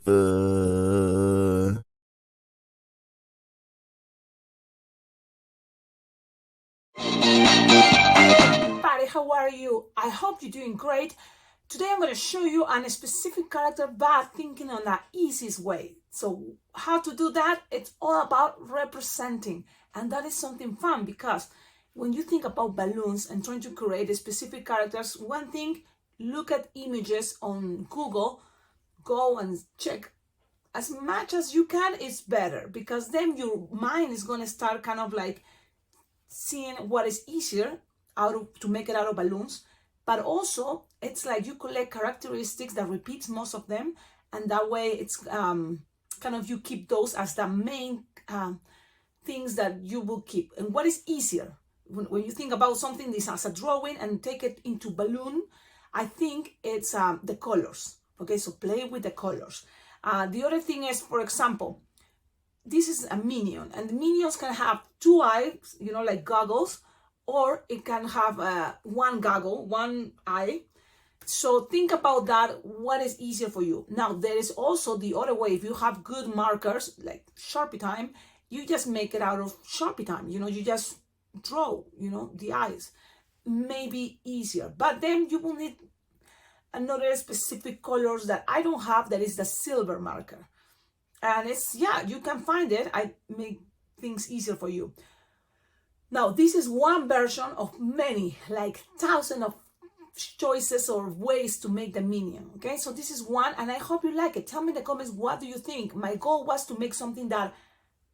Everybody, how are you? I hope you're doing great. Today I'm going to show you a specific character but thinking on the easiest way. So how to do that? It's all about representing, and that is something fun because when you think about balloons and trying to create a specific characters, one thing, look at images on Google, go and check as much as you can. It's better because then your mind is going to start kind of like seeing what is easier to make it out of balloons, but also it's like you collect characteristics that repeats most of them, and that way it's kind of you keep those as the main things that you will keep. And what is easier when you think about something this as a drawing and take it into balloon, I think it's the colors. Okay, so play with the colors. The other thing is, for example, this is a minion, and the minions can have two eyes, like goggles, or it can have one goggle, one eye. So think about that. What is easier for you? Now, there is also the other way. If you have good markers, like Sharpie time, you just make it out of Sharpie time. You just draw, the eyes. Maybe easier. But then you will need another specific colors that I don't have, that is the silver marker. And it's, you can find it. I make things easier for you. Now, this is one version of many, like thousands of choices or ways to make the minion. Okay, so this is one, and I hope you like it. Tell me in the comments, what do you think? My goal was to make something that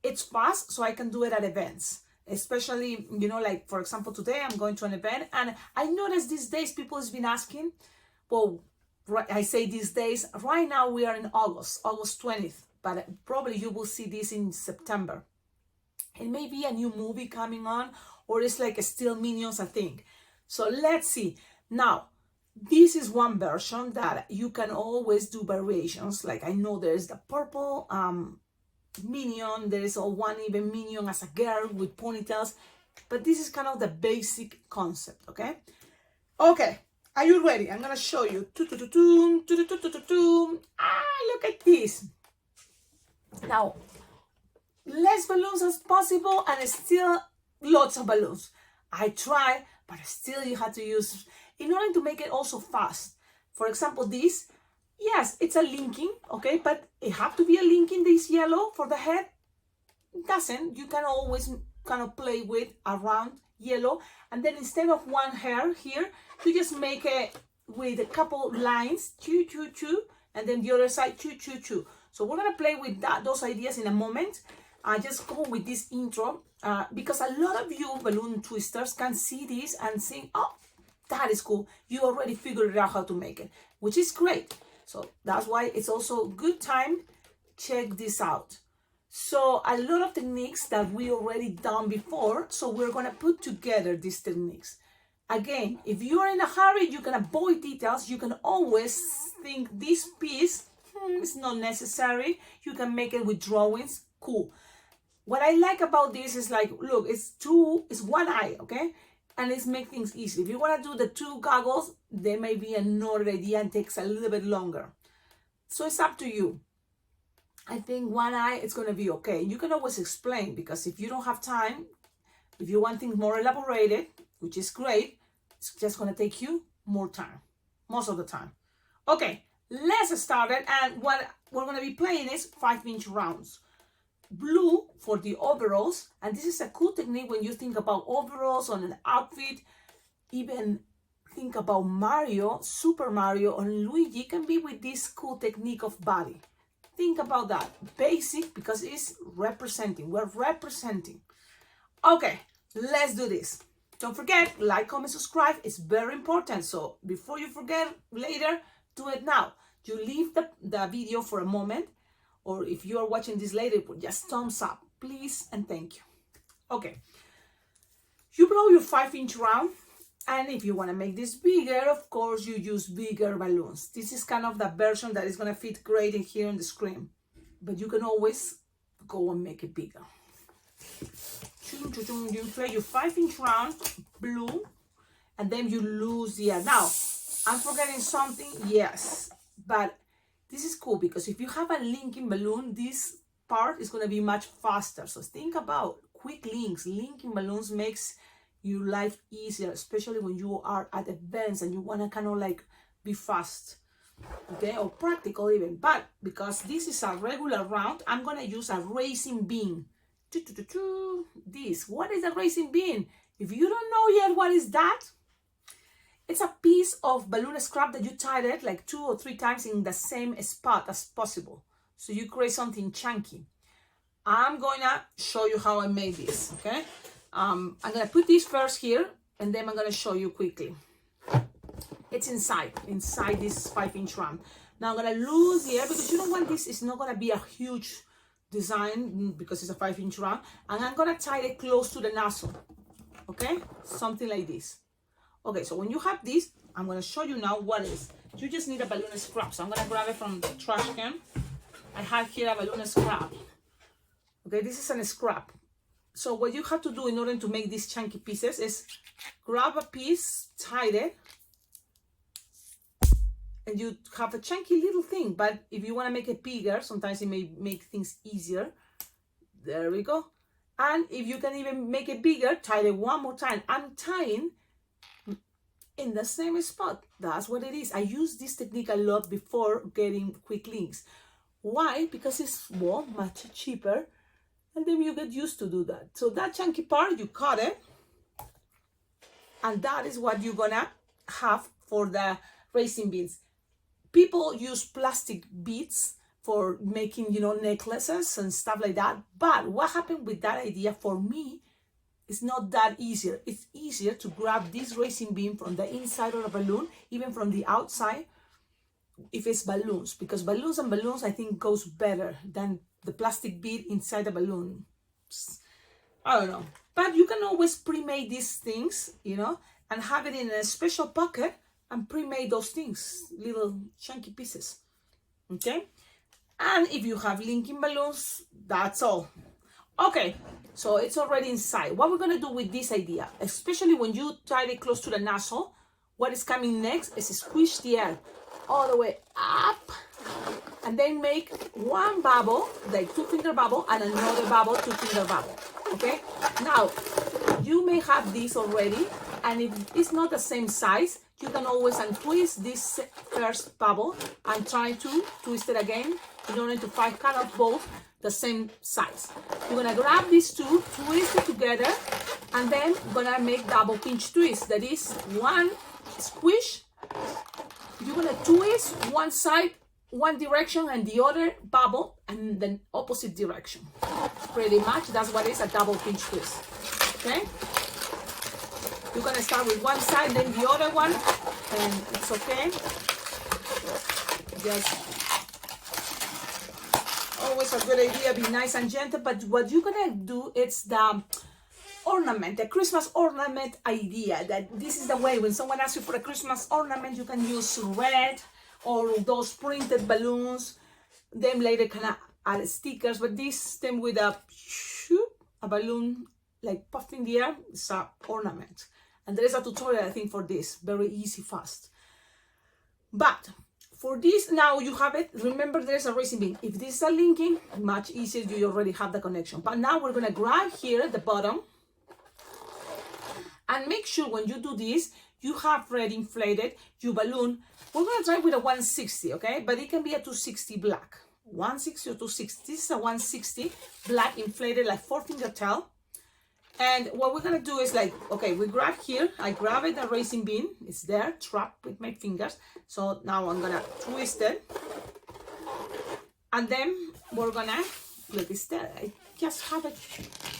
it's fast, so I can do it at events. Especially, like for example, today I'm going to an event, and I noticed these days people has been asking, well, I say these days, right now we are in August 20th, but probably you will see this in September. It may be a new movie coming on, or it's like still Minions, I think. So let's see. Now, this is one version that you can always do variations. Like I know there's the purple Minion, there is one even Minion as a girl with ponytails, but this is kind of the basic concept, okay? Okay, are you ready? I'm gonna show you. Look at this. Now, less balloons as possible and still lots of balloons. I try, but still you have to use in order to make it also fast. For example, this, yes, it's a linking, okay, but it have to be a linking. This yellow for the head. It doesn't. You can always kind of play with around yellow, and then instead of one hair here, you just make it with a couple lines, choo choo choo, and then the other side, choo choo choo. So we're gonna play with those ideas in a moment. I just go with this intro because a lot of you balloon twisters can see this and think, oh, that is cool. You already figured out how to make it, which is great. So that's why it's also a good time. Check this out. So a lot of techniques that we already done before. So we're gonna put together these techniques. Again, if you are in a hurry, you can avoid details. You can always think this piece is not necessary. You can make it with drawings. Cool. What I like about this is like, look, it's one eye, okay? And it's make things easy. If you want to do the two goggles, there may be another idea and takes a little bit longer. So it's up to you. I think one eye is going to be okay. You can always explain, because if you don't have time, if you want things more elaborated, which is great, it's just going to take you more time, most of the time. Okay, let's start it. And what we're going to be playing is 5-inch rounds. Blue for the overalls, and this is a cool technique when you think about overalls on an outfit. Even think about Mario, Super Mario, or Luigi can be with this cool technique of body. Think about that. Basic, because it's representing. We're representing. Okay, let's do this. Don't forget, like, comment, subscribe. It's very important. So before you forget later, do it now. You leave the video for a moment, or if you are watching this later, just thumbs up, please, and thank you. Okay, you blow your 5-inch round, and if you want to make this bigger, of course, you use bigger balloons. This is kind of the version that is going to fit great in here on the screen, but you can always go and make it bigger. You play your 5-inch round, blue, and then you lose the air. Now, I'm forgetting something, yes, but This is cool because if you have a linking balloon, this part is going to be much faster. So think about quick links. Linking balloons makes your life easier, especially when you are at events and you want to kind of like be fast, okay, or practical even. But because this is a regular round, I'm going to use a racing bean. This, what is a racing bean? If you don't know yet what is that, it's a piece of balloon scrap that you tied it like 2 or 3 times in the same spot as possible. So you create something chunky. I'm going to show you how I made this, okay? I'm going to put this first here, and then I'm going to show you quickly. It's inside this 5-inch round. Now I'm going to lose here because you don't want this, it's not going to be a huge design because it's a 5-inch round. And I'm going to tie it close to the nozzle, okay? Something like this. Okay, so when you have this, I'm going to show you now what is. You just need a balloon scrap. So I'm going to grab it from the trash can. I have here a balloon scrap. Okay, this is a scrap. So what you have to do in order to make these chunky pieces is grab a piece, tie it, and you have a chunky little thing. But if you want to make it bigger, sometimes it may make things easier. There we go. And if you can even make it bigger, tie it one more time. I'm tying in the same spot. That's what it is. I use this technique a lot before getting quick links. Why? Because it's much cheaper, and then you get used to do that. So that chunky part, you cut it, and that is what you're gonna have for the racing beads. People use plastic beads for making, you know, necklaces and stuff like that. But what happened with that idea for me, it's not that easier. It's easier to grab this racing beam from the inside of a balloon, even from the outside, if it's balloons, because balloons I think goes better than the plastic bead inside the balloon. I don't know, but you can always pre-made these things, you know, and have it in a special pocket and pre-made those things, little chunky pieces, okay? And if you have linking balloons, that's all. Okay, so it's already inside. What we're gonna do with this idea, especially when you tie it close to the nozzle, what is coming next is squish the air all the way up, and then make one bubble, like 2-finger bubble, and another bubble, 2-finger bubble, okay? Now, you may have this already, and if it's not the same size, you can always untwist this first bubble and try to twist it again in order to find kind of both the same size. You're gonna grab these two, twist it together, and then gonna make double pinch twist. That is one squish. You're gonna twist one side, one direction, and the other bubble, and then opposite direction. Pretty much, that's what is a double pinch twist, okay? You're gonna start with one side, then the other one, and it's okay. Just always a good idea, be nice and gentle, but what you're gonna do, it's the ornament, the Christmas ornament idea, that this is the way when someone asks you for a Christmas ornament, you can use red or those printed balloons. Then later can add stickers, but this them with a balloon like puffed in the air, it's an ornament. And there is a tutorial, I think, for this, very easy, fast. But for this, now you have it. Remember, there's a racing beam. If this is a linking, much easier, you already have the connection. But now we're gonna grab here at the bottom, and make sure when you do this, you have red inflated your balloon. We're gonna try with a 160, okay? But it can be a 260 black. 160 or 260. This is a 160 black inflated, like 4-finger tail. And what we're gonna do is like, okay, we grab here, I grab it, the racing beam, it's there, trapped with my fingers. So now I'm gonna twist it. And then we're gonna, look, it's there, I just have it.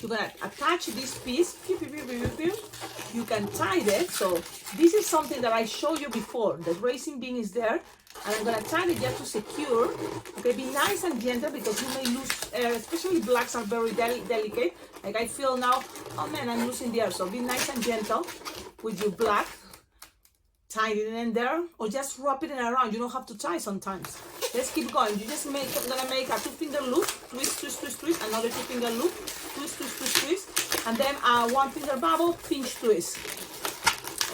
You're gonna attach this piece, you can tie it. So this is something that I showed you before, the racing beam is there. And I'm gonna tie it just to secure. Okay, be nice and gentle because you may lose air, especially blacks are very delicate. Like I feel now, oh man, I'm losing the air. So be nice and gentle with your black. Tie it in there, or just wrap it around. You don't have to tie sometimes. Let's keep going. You just gonna make a 2-finger loop, twist, twist, twist, twist, another 2-finger loop, twist, twist, twist, twist, and then a 1-finger bubble, pinch twist.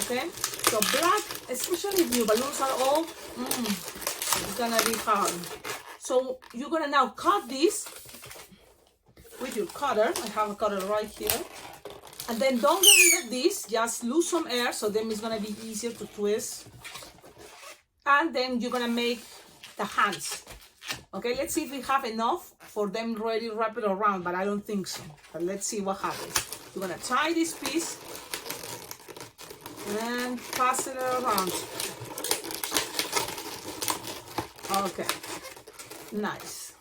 Okay? So black, especially if your balloons are all It's gonna be hard. So you're gonna now cut this with your cutter. I have a cutter right here. And then don't get rid of this, just lose some air, so then it's gonna be easier to twist. And then you're gonna make the hands. Okay, let's see if we have enough for them ready to wrap it around, but I don't think so. But let's see what happens. You're gonna tie this piece and pass it around. Okay, nice.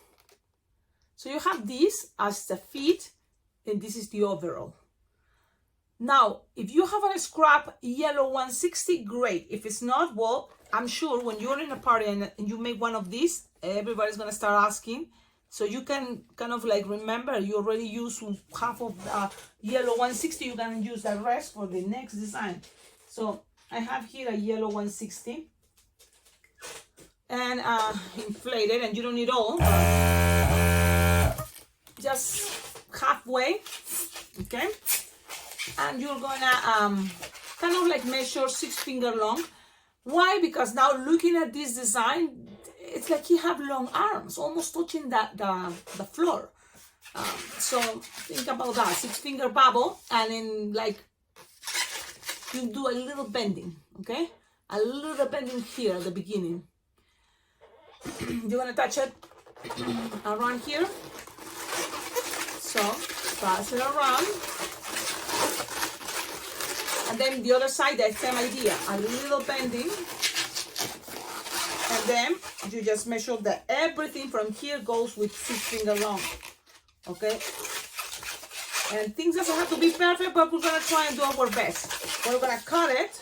So you have this as the feet, and this is the overall. Now, if you have a scrap yellow 160, great. If it's not, well, I'm sure when you're in a party and you make one of these, everybody's gonna start asking. So you can kind of like remember, you already used half of the yellow 160, you can use the rest for the next design. So I have here a yellow 160 and inflated, and you don't need all, but just halfway, okay? And you're gonna kind of like measure 6 finger long. Why? Because now looking at this design, it's like you have long arms, almost touching the floor. So think about that, 6 finger bubble, and then like you do a little bending, okay? A little bending here at the beginning. You're gonna touch it around here. So pass it around. And then the other side, the same idea, a little bending. And then you just measure that everything from here goes with 6 finger long, okay? And things doesn't have to be perfect, but we're gonna try and do our best. We're gonna cut it,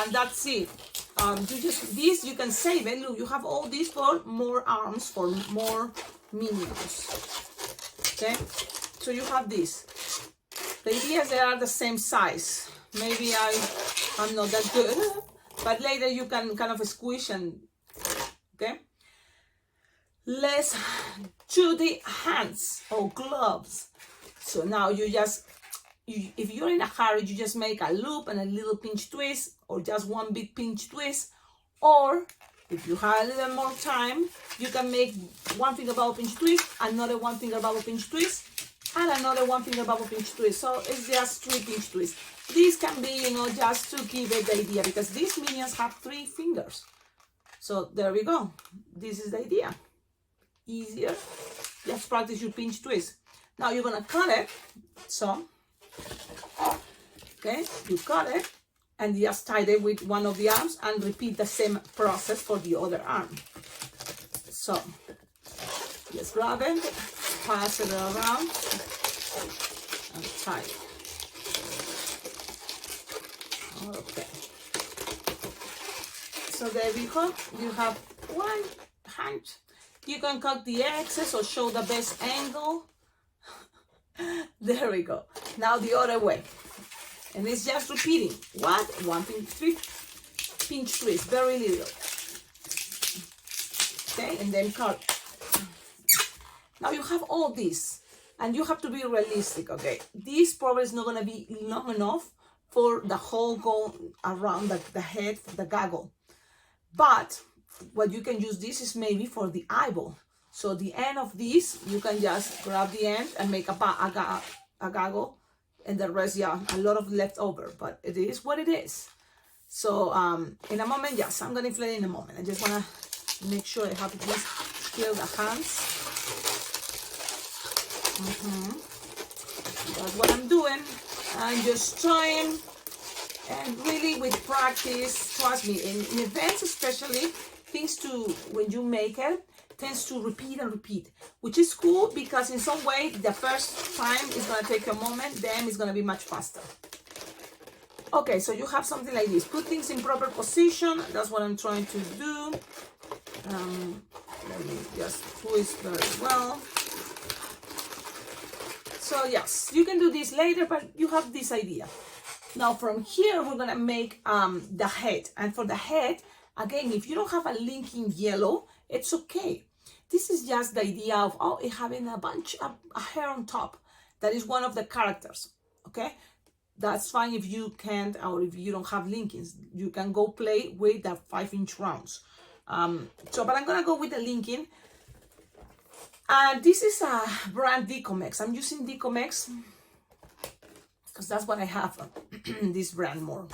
and that's it. This you can save it. Look, you have all this for more arms, for more minions. Okay, so you have this. The idea is they are the same size. Maybe I'm not that good, but later you can kind of squish and, okay. Let's do the hands or gloves. So now if you're in a hurry, you just make a loop and a little pinch twist, or just one big pinch twist. Or if you have a little more time, you can make 1 finger bubble pinch twist, another 1 finger bubble pinch twist, and another 1 finger bubble pinch twist. So it's just 3 pinch twists. This can be, just to give it the idea, because these minions have 3 fingers. So there we go. This is the idea. Easier. Just practice your pinch twist. Now you're gonna cut it. So, okay, you cut it and just tie it with one of the arms and repeat the same process for the other arm. So, just grab it, pass it around, and tie it. Okay. So there we go. You have one hand. You can cut the excess or show the best angle. There we go. Now the other way. And it's just repeating. What? 1 pinch, 3 pinch twist. Very little. Okay, and then cut. Now you have all this. And you have to be realistic, okay? This probably is not going to be long enough for the whole go around the head, the goggle. But what you can use this is maybe for the eyeball. So the end of this, you can just grab the end and make a goggle, and the rest, yeah, a lot of leftover, but it is what it is. So in a moment, yes, I'm gonna inflate in a moment. I just wanna make sure I have this clear the hands. That's what I'm doing. I'm just trying, and really with practice, trust me, in events especially, things when you make it, tends to repeat and repeat, which is cool because in some way, the first time is gonna take a moment, then it's gonna be much faster. Okay, so you have something like this. Put things in proper position. That's what I'm trying to do. Let me just twist very well. So yes, you can do this later, but you have this idea. Now from here, we're gonna make the head. And for the head, again, if you don't have a linking yellow, it's okay. This is just the idea of, it having a bunch of hair on top. That is one of the characters, okay? That's fine if you can't, or if you don't have linkings. You can go play with the 5-inch rounds. But I'm gonna go with the linking. And this is a brand Decomex. I'm using Decomex because that's what I have. This brand more.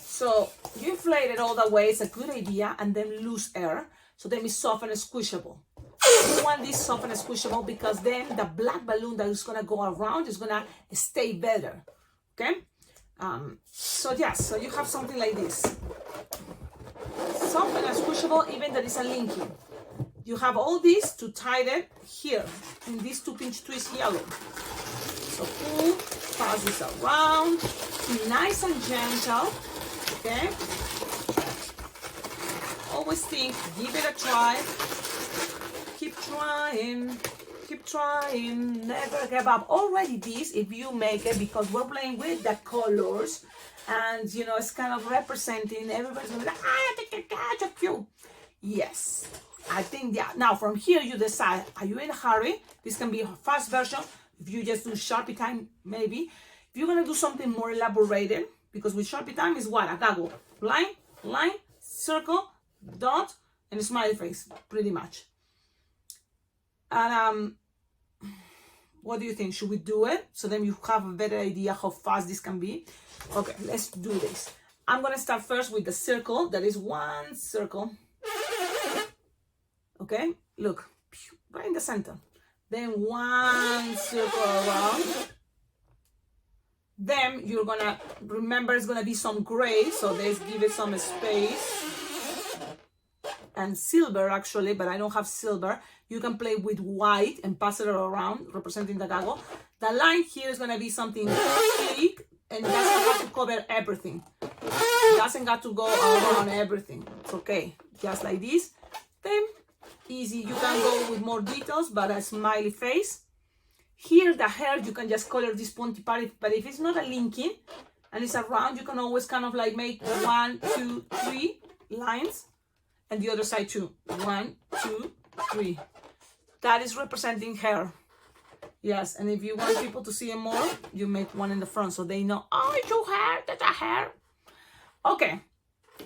So you inflate it all the way, it's a good idea, and then lose air. So then it's soft and squishable. You want this soft and squishable because then the black balloon that is gonna go around is gonna stay better. Okay? So you have something like this. Soft and squishable, even that is a linking. You have all this to tighten here in this 2-pinch twist yellow. So pull, pass this around, nice and gentle. Okay? Always think, give it a try. Keep trying, never give up. Already this, if you make it, because we're playing with the colors, and you know, it's kind of representing, everybody's gonna be like, so cute. Yes, I think, yeah. Now from here, you decide, are you in a hurry? This can be a fast version. If you just do Sharpie time, maybe. If you're gonna do something more elaborated, because with Sharpie time is what? A goggle. Line, circle, dot, and a smiley face, pretty much. And what do you think? Should we do it? So then you have a better idea how fast this can be. Okay, let's do this. I'm gonna start first with the circle. That is one circle. Okay, look, right in the center. Then one circle around. Then you're gonna, remember it's gonna be some gray, so let's give it some space. And silver actually, but I don't have silver. You can play with white and pass it around, representing the goggle. The line here is gonna be something sleek, and it doesn't have to cover everything. It doesn't have to go around everything. It's okay, just like this. Then easy, you can go with more details, but a smiley face. Here, the hair, you can just color this pointy part, but if it's not a linking and it's around, you can always kind of like make 1, 2, 3 lines, and the other side too. 1, 2, 3. That is representing hair. Yes, and if you want people to see it more, you make one in the front so they know, oh, it's your hair, that's a hair. Okay,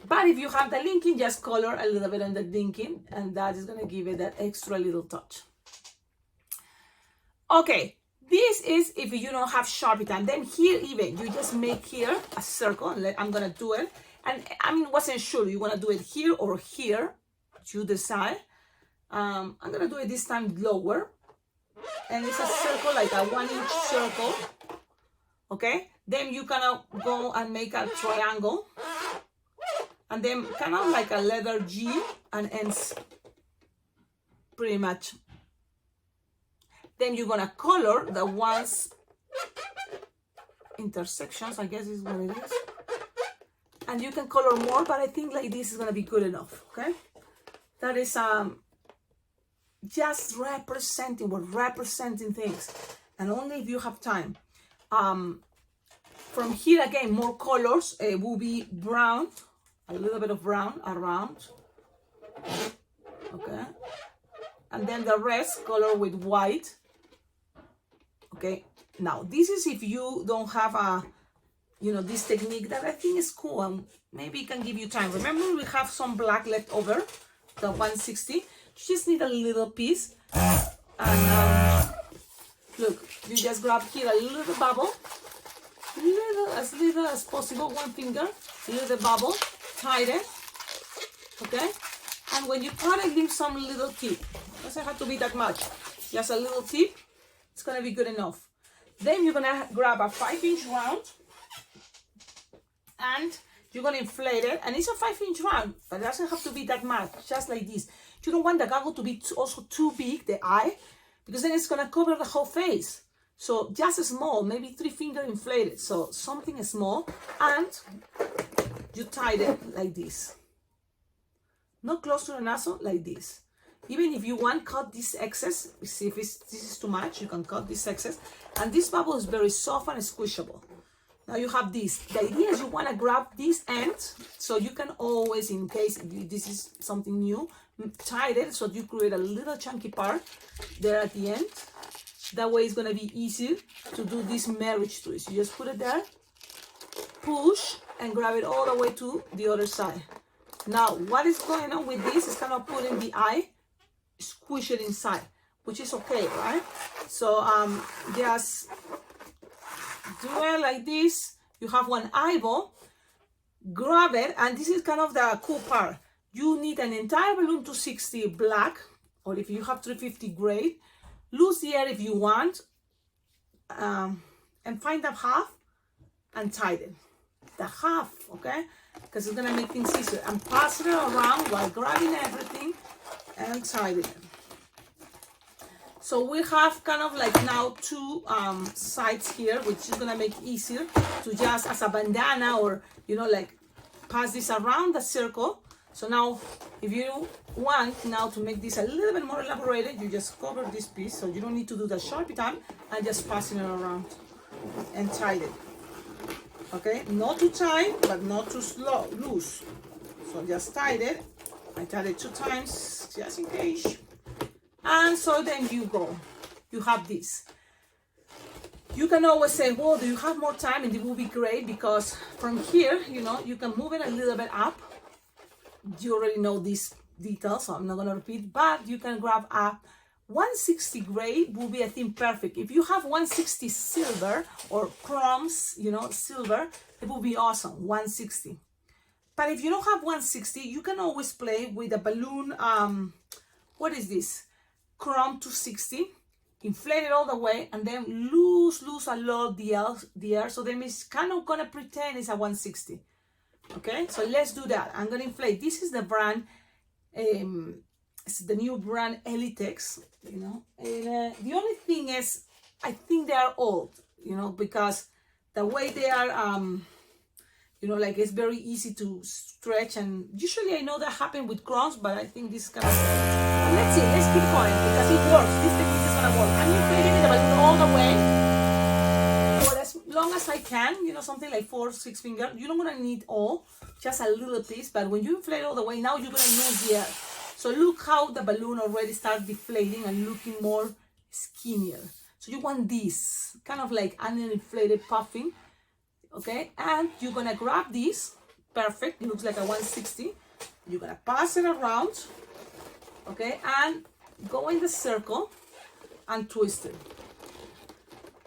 but if you have the linking, just color a little bit on the linking, and that is gonna give it that extra little touch. Okay, this is if you don't have Sharpie time. Then here even, you just make here a circle, and I'm gonna do it. And I mean, wasn't sure you wanna do it here or here, you decide. I'm gonna do it this time lower. And it's a circle, like a 1-inch circle. Okay, then you kind of go and make a triangle. And then kind of like a letter G and ends pretty much. Then you're gonna color the ones intersections, I guess is what it is. And you can color more, but I think like this is gonna be good enough, okay? That is just representing things, and only if you have time. From here again, more colors. It will be brown, a little bit of brown around, okay? And then the rest color with white. Okay, now this is if you don't have a, you know, this technique that I think is cool, and maybe it can give you time. Remember, we have some black left over, the 160. You just need a little piece, and look, you just grab here a little bubble, little as possible, one finger, little bubble, tighten, okay? And when you cut it, leave some little tip. Doesn't have to be that much, just a little tip. It's gonna be good enough. Then you're gonna grab a 5-inch round and you're gonna inflate it. And it's a 5-inch round, but it doesn't have to be that much, just like this. You don't want the goggle to be also too big, the eye, because then it's gonna cover the whole face. So just small, maybe 3-finger inflated. So something small, and you tie it like this. Not close to the nozzle, like this. Even if you want, cut this excess. See if this is too much, you can cut this excess. And this bubble is very soft and squishable. Now you have this. The idea is you want to grab this end, so you can always, in case this is something new, tie it so you create a little chunky part there at the end. That way it's going to be easy to do this marriage twist. You just put it there, push, and grab it all the way to the other side. Now, what is going on with this is kind of putting the eye, squish it inside, which is okay, right? So just do it like this. You have one eyeball, grab it, and this is kind of the cool part. You need an entire balloon 260 black, or if you have 350 gray. Lose the air if you want, and find the half and tighten the half, okay? Because it's gonna make things easier. And pass it around while grabbing everything and tighten it. So we have kind of like now two sides here, which is gonna make it easier to just as a bandana, or you know, like pass this around the circle. So now if you want now to make this a little bit more elaborated, you just cover this piece, so you don't need to do the Sharpie time, and just passing it around and tighten. Okay, not too tight, but not too loose. So just tighten it. I tied it 2 times just in case. And so then you go. You have this. You can always say, well, do you have more time? And it will be great, because from here, you know, you can move it a little bit up. You already know these details, so I'm not going to repeat, but you can grab a 160 gray will be, I think, perfect. If you have 160 silver or chromes, you know, silver, it will be awesome, 160. But if you don't have 160, you can always play with a balloon, what is this? Chrome 260, inflate it all the way, and then lose a lot the air, so then it's kind of gonna pretend it's a 160. Okay, so let's do that. I'm gonna inflate. This is the brand, it's the new brand Elitex, you know. And the only thing is, I think they are old, you know, because the way they are, you know, like it's very easy to stretch, and usually I know that happen with crowns, but I think this is gonna work. But let's see, let's keep going, because it works. This technique is gonna work. I'm inflating the balloon all the way for as long as I can, you know, something like 4 or 6 fingers. You don't gonna need all, just a little piece, but when you inflate all the way, now you're gonna lose the air. So look how the balloon already starts deflating and looking more skinnier. So you want this, kind of like an inflated puffing. Okay, and you're gonna grab this, perfect, it looks like a 160. You're gonna pass it around, okay, and go in the circle and twist it.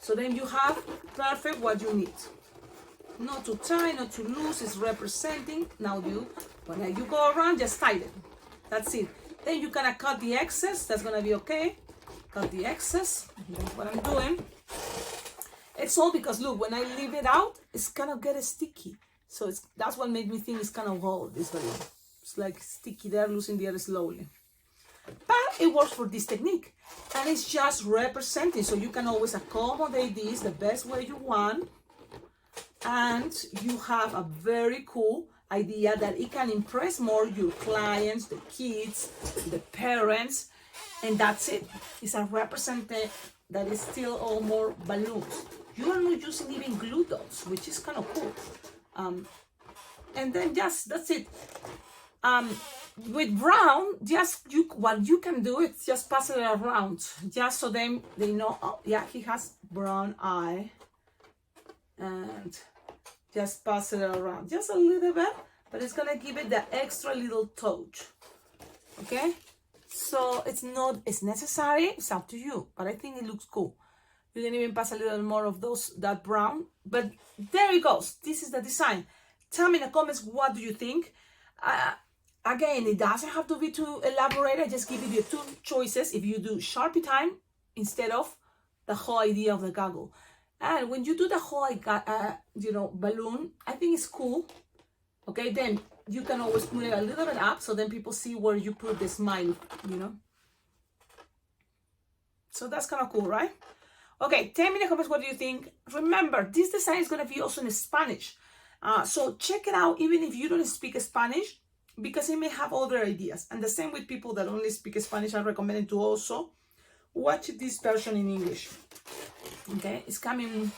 So then you have perfect what you need. Not too tight, not too loose, it's representing. Now when you go around, just tighten. That's it. Then you're gonna cut the excess, that's gonna be okay. Cut the excess, that's what I'm doing. It's all because look, when I leave it out, it's kind of get sticky. So that's what made me think it's kind of gold, this balloon. It's like sticky there, losing the air slowly. But it works for this technique. And it's just representing. So you can always accommodate this the best way you want. And you have a very cool idea that it can impress more your clients, the kids, the parents. And that's it. It's a representation that is still all more balloons. You are not using even glue dots, which is kind of cool. And then that's it. With brown, what you can do is just pass it around, just so they know, oh yeah, he has brown eye, and just pass it around, just a little bit, but it's gonna give it the extra little touch. Okay, so it's necessary, it's up to you, but I think it looks cool. You can even pass a little more of that brown, but there it goes. This is the design. Tell me in the comments, what do you think? Again, it doesn't have to be too elaborate. I just give you 2 choices. If you do Sharpie time instead of the whole idea of the goggle. And when you do the whole, balloon, I think it's cool. Okay, then you can always put it a little bit up, so then people see where you put the smile, you know. So that's kind of cool, right? Okay, tell me in the comments, what do you think? Remember, this design is going to be also in Spanish. So check it out, even if you don't speak Spanish, because it may have other ideas. And the same with people that only speak Spanish, I recommend to also watch this version in English. Okay, it's coming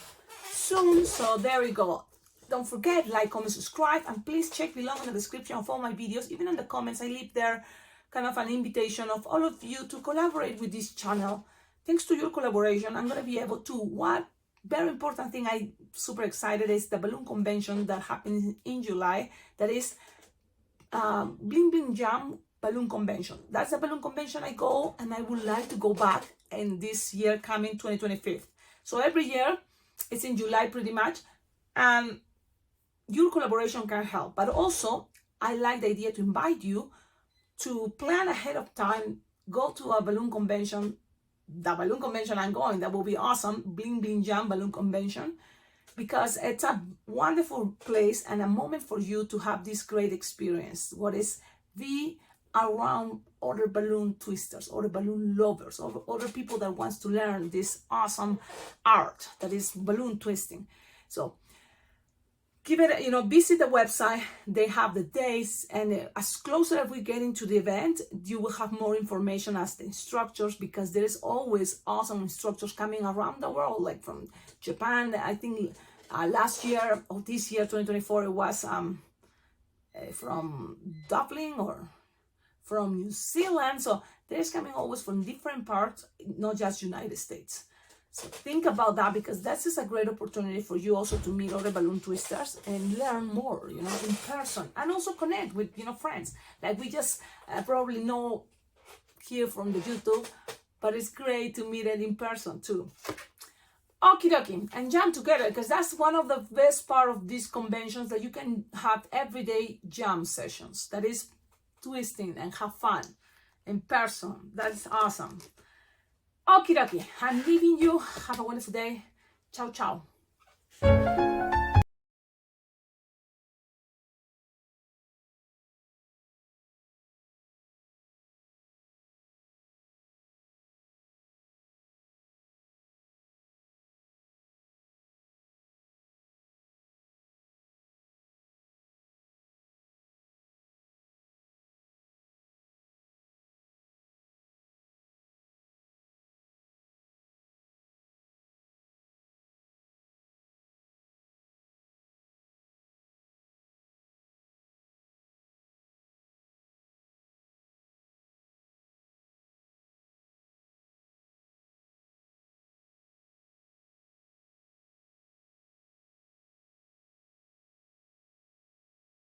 soon, so there we go. Don't forget, like, comment, subscribe, and please check below in the description of all my videos. Even in the comments, I leave there kind of an invitation of all of you to collaborate with this channel. Thanks to your collaboration, I'm going to be able to, what very important thing I'm super excited is the balloon convention that happens in July. That is Bling Bling Jam balloon convention. That's a balloon convention I go, and I would like to go back in this year coming 2025. So every year, it's in July pretty much, and your collaboration can help. But also, I like the idea to invite you to plan ahead of time, go to a balloon convention. The balloon convention I'm going, that will be awesome, Bling Bling Jam balloon convention, because it's a wonderful place and a moment for you to have this great experience. What is be around other balloon twisters, other balloon lovers, or other people that wants to learn this awesome art that is balloon twisting. So give it, visit the website. They have the days, and as closer as we get into the event, you will have more information as the instructors, because there is always awesome instructors coming around the world, like from Japan. I think last year or this year, 2024, it was from Dublin or from New Zealand. So there's coming always from different parts, not just United States. So think about that, because that's just a great opportunity for you also to meet other balloon twisters and learn more, in person, and also connect with, friends. Like we just probably know here from the YouTube, but it's great to meet it in person too. Okie dokie, and jam together, because that's one of the best part of these conventions, that you can have everyday jam sessions. That is twisting and have fun in person. That's awesome. Okie dokie, I'm leaving you. Have a wonderful day. Ciao, ciao.